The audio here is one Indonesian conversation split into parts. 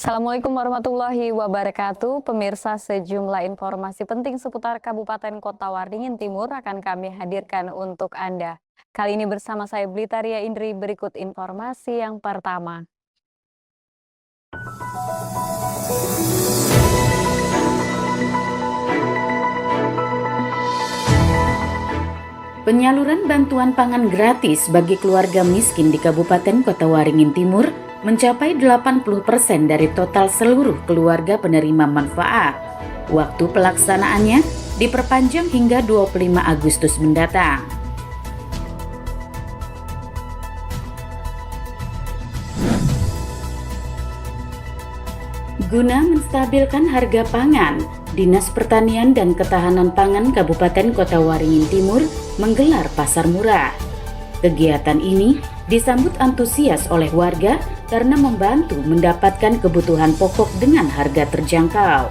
Assalamualaikum warahmatullahi wabarakatuh. Pemirsa, sejumlah informasi penting seputar Kabupaten Kota Waringin Timur akan kami hadirkan untuk Anda. Kali ini bersama saya Blitaria Indri, berikut informasi yang pertama. Penyaluran bantuan pangan gratis bagi keluarga miskin di Kabupaten Kota Waringin Timur mencapai 80% dari total seluruh keluarga penerima manfaat. Waktu pelaksanaannya diperpanjang hingga 25 Agustus mendatang. Guna menstabilkan harga pangan, Dinas Pertanian dan Ketahanan Pangan Kabupaten Kota Waringin Timur menggelar pasar murah. Kegiatan ini disambut antusias oleh warga karena membantu mendapatkan kebutuhan pokok dengan harga terjangkau.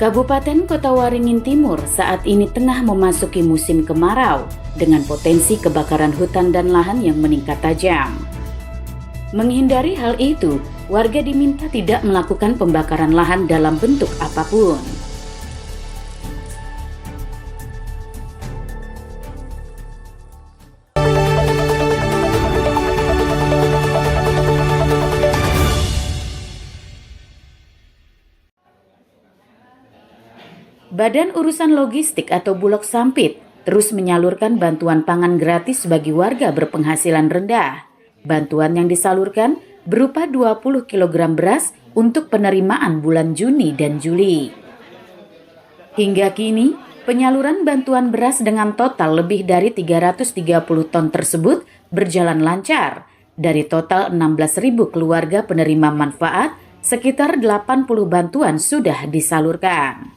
Kabupaten Kota Waringin Timur saat ini tengah memasuki musim kemarau dengan potensi kebakaran hutan dan lahan yang meningkat tajam. Menghindari hal itu, warga diminta tidak melakukan pembakaran lahan dalam bentuk apapun. Badan Urusan Logistik atau Bulog Sampit terus menyalurkan bantuan pangan gratis bagi warga berpenghasilan rendah. Bantuan yang disalurkan berupa 20 kg beras untuk penerimaan bulan Juni dan Juli. Hingga kini, penyaluran bantuan beras dengan total lebih dari 330 ton tersebut berjalan lancar. Dari total 16.000 keluarga penerima manfaat, sekitar 80 bantuan sudah disalurkan.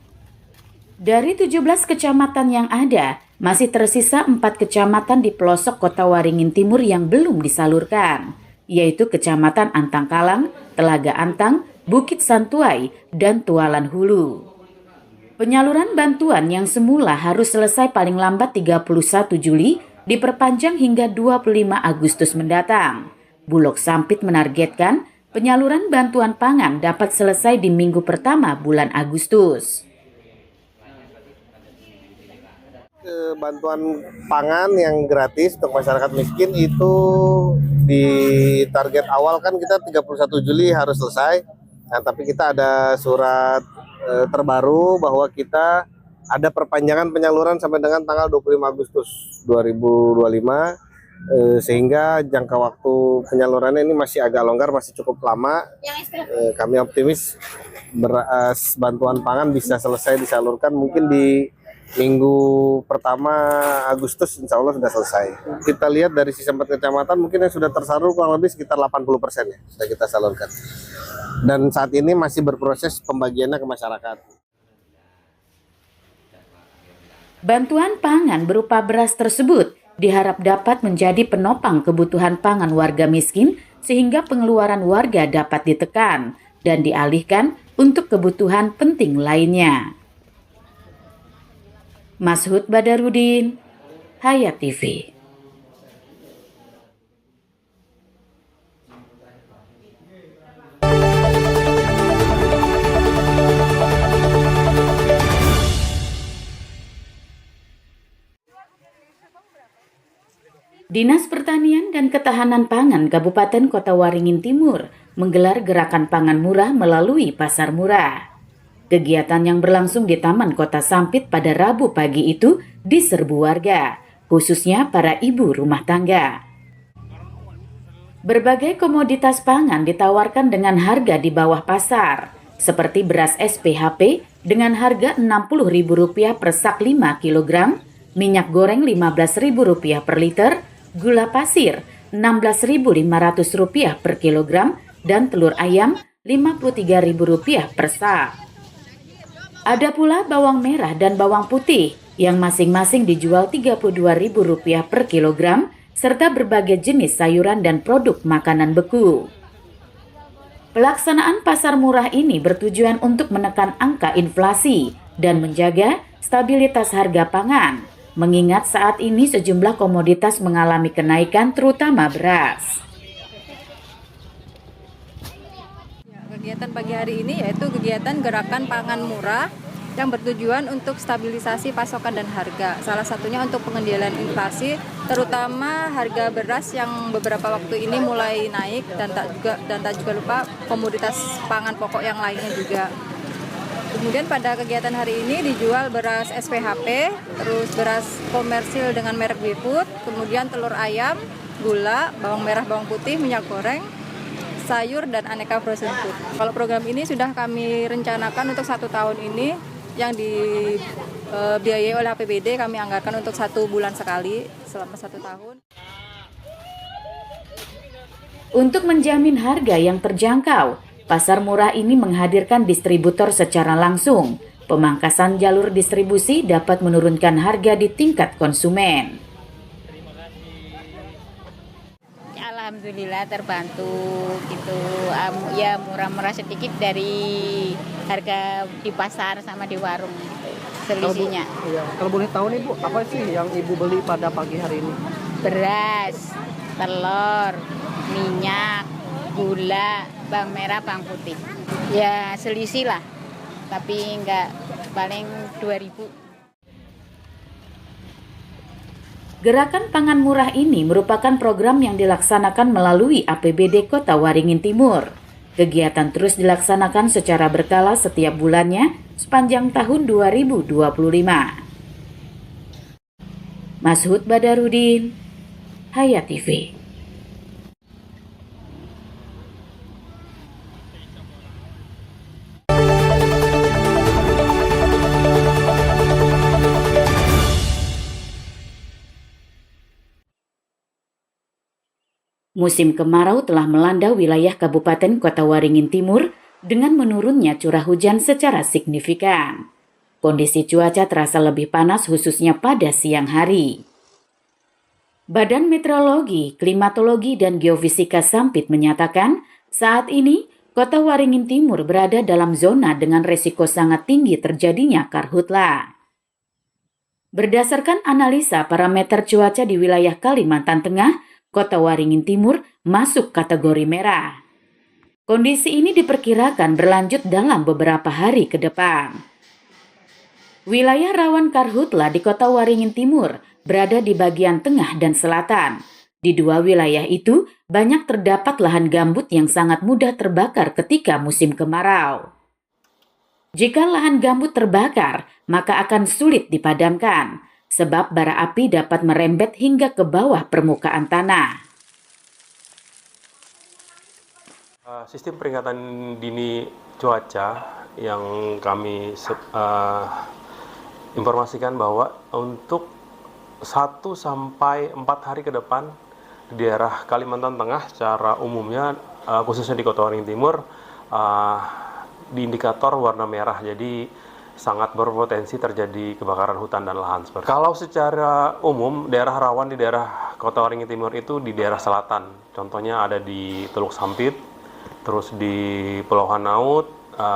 Dari 17 kecamatan yang ada, masih tersisa 4 kecamatan di pelosok Kota Waringin Timur yang belum disalurkan, yaitu Kecamatan Antangkalang, Telaga Antang, Bukit Santuai, dan Tualan Hulu. Penyaluran bantuan yang semula harus selesai paling lambat 31 Juli diperpanjang hingga 25 Agustus mendatang. Bulog Sampit menargetkan penyaluran bantuan pangan dapat selesai di minggu pertama bulan Agustus. Bantuan pangan yang gratis untuk masyarakat miskin itu di target awal kan kita 31 Juli harus selesai. Nah, tapi kita ada surat terbaru bahwa kita ada perpanjangan penyaluran sampai dengan tanggal 25 Agustus 2025 sehingga jangka waktu penyalurannya ini masih agak longgar, masih cukup lama. Kami optimis bantuan pangan bisa selesai disalurkan mungkin di minggu pertama Agustus, insya Allah sudah selesai. Kita lihat dari sisa 4 kecamatan mungkin yang sudah tersalur kurang lebih sekitar 80% ya sudah kita salurkan. Dan saat ini masih berproses pembagiannya ke masyarakat. Bantuan pangan berupa beras tersebut diharap dapat menjadi penopang kebutuhan pangan warga miskin sehingga pengeluaran warga dapat ditekan dan dialihkan untuk kebutuhan penting lainnya. Mashud Badarudin, Hayat TV. Dinas Pertanian dan Ketahanan Pangan Kabupaten Kota Waringin Timur menggelar gerakan pangan murah melalui pasar murah. Kegiatan yang berlangsung di Taman Kota Sampit pada Rabu pagi itu diserbu warga, khususnya para ibu rumah tangga. Berbagai komoditas pangan ditawarkan dengan harga di bawah pasar, seperti beras SPHP dengan harga Rp60.000 per sak 5 kg, minyak goreng Rp15.000 per liter, gula pasir Rp16.500 per kilogram, dan telur ayam Rp53.000 per sak. Ada pula bawang merah dan bawang putih yang masing-masing dijual Rp32.000 per kilogram, serta berbagai jenis sayuran dan produk makanan beku. Pelaksanaan pasar murah ini bertujuan untuk menekan angka inflasi dan menjaga stabilitas harga pangan, mengingat saat ini sejumlah komoditas mengalami kenaikan terutama beras. Kegiatan pagi hari ini yaitu kegiatan gerakan pangan murah yang bertujuan untuk stabilisasi pasokan dan harga. Salah satunya untuk pengendalian inflasi, terutama harga beras yang beberapa waktu ini mulai naik dan tak juga lupa komoditas pangan pokok yang lainnya juga. Kemudian pada kegiatan hari ini dijual beras SPHP, terus beras komersil dengan merek Bfood, kemudian telur ayam, gula, bawang merah, bawang putih, minyak goreng, sayur, dan aneka frozen food. Kalau program ini sudah kami rencanakan untuk 1 tahun ini, yang dibiayai oleh APBD, kami anggarkan untuk 1 bulan sekali selama 1 tahun. Untuk menjamin harga yang terjangkau, pasar murah ini menghadirkan distributor secara langsung. Pemangkasan jalur distribusi dapat menurunkan harga di tingkat konsumen. Alhamdulillah terbantu gitu, ya murah-murah sedikit dari harga di pasar sama di warung gitu, selisihnya. Kalau boleh tahu nih Bu, apa sih yang Ibu beli pada pagi hari ini? Beras, telur, minyak, gula, bawang merah, bawang putih. Ya selisih lah, tapi enggak, paling 2.000. Gerakan pangan murah ini merupakan program yang dilaksanakan melalui APBD Kota Waringin Timur. Kegiatan terus dilaksanakan secara berkala setiap bulannya sepanjang tahun 2025. Mashud Badarudin, Hayat TV. Musim kemarau telah melanda wilayah Kabupaten Kota Waringin Timur dengan menurunnya curah hujan secara signifikan. Kondisi cuaca terasa lebih panas khususnya pada siang hari. Badan Meteorologi, Klimatologi, dan Geofisika Sampit menyatakan saat ini Kota Waringin Timur berada dalam zona dengan resiko sangat tinggi terjadinya karhutla. Berdasarkan analisa parameter cuaca di wilayah Kalimantan Tengah, Kota Waringin Timur masuk kategori merah. Kondisi ini diperkirakan berlanjut dalam beberapa hari ke depan. Wilayah rawan karhutla di Kota Waringin Timur berada di bagian tengah dan selatan. Di 2 wilayah itu banyak terdapat lahan gambut yang sangat mudah terbakar ketika musim kemarau. Jika lahan gambut terbakar, maka akan sulit dipadamkan, sebab bara api dapat merembet hingga ke bawah permukaan tanah. Sistem peringatan dini cuaca yang kami informasikan bahwa untuk 1 sampai 4 hari ke depan di daerah Kalimantan Tengah secara umumnya, khususnya di Kota Waringin Timur, di indikator warna merah, jadi sangat berpotensi terjadi kebakaran hutan dan lahan. Kalau secara umum, daerah rawan di daerah Kota Waringin Timur itu di daerah selatan. Contohnya ada di Teluk Sampit, terus di Pulau Hanaut,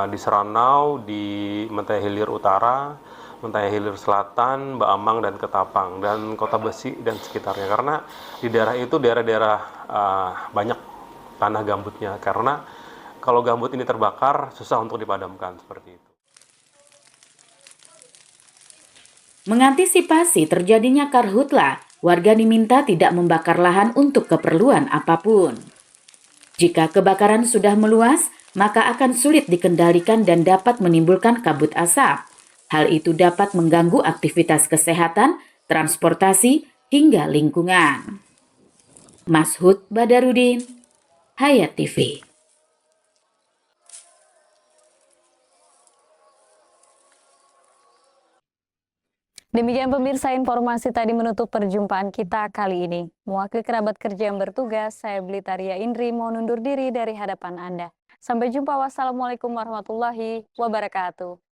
di Seranau, di Mentaya Hilir Utara, Mentaya Hilir Selatan, Baamang, dan Ketapang, dan Kota Besi dan sekitarnya. Karena di daerah itu daerah-daerah banyak tanah gambutnya. Karena kalau gambut ini terbakar, susah untuk dipadamkan seperti itu. Mengantisipasi terjadinya karhutla, warga diminta tidak membakar lahan untuk keperluan apapun. Jika kebakaran sudah meluas, maka akan sulit dikendalikan dan dapat menimbulkan kabut asap. Hal itu dapat mengganggu aktivitas kesehatan, transportasi, hingga lingkungan. Mashud Badarudin, Hayat TV. Demikian pemirsa, informasi tadi menutup perjumpaan kita kali ini. Mewakili kerabat kerja yang bertugas, saya Blitaria Indri mau undur diri dari hadapan Anda. Sampai jumpa, wassalamualaikum warahmatullahi wabarakatuh.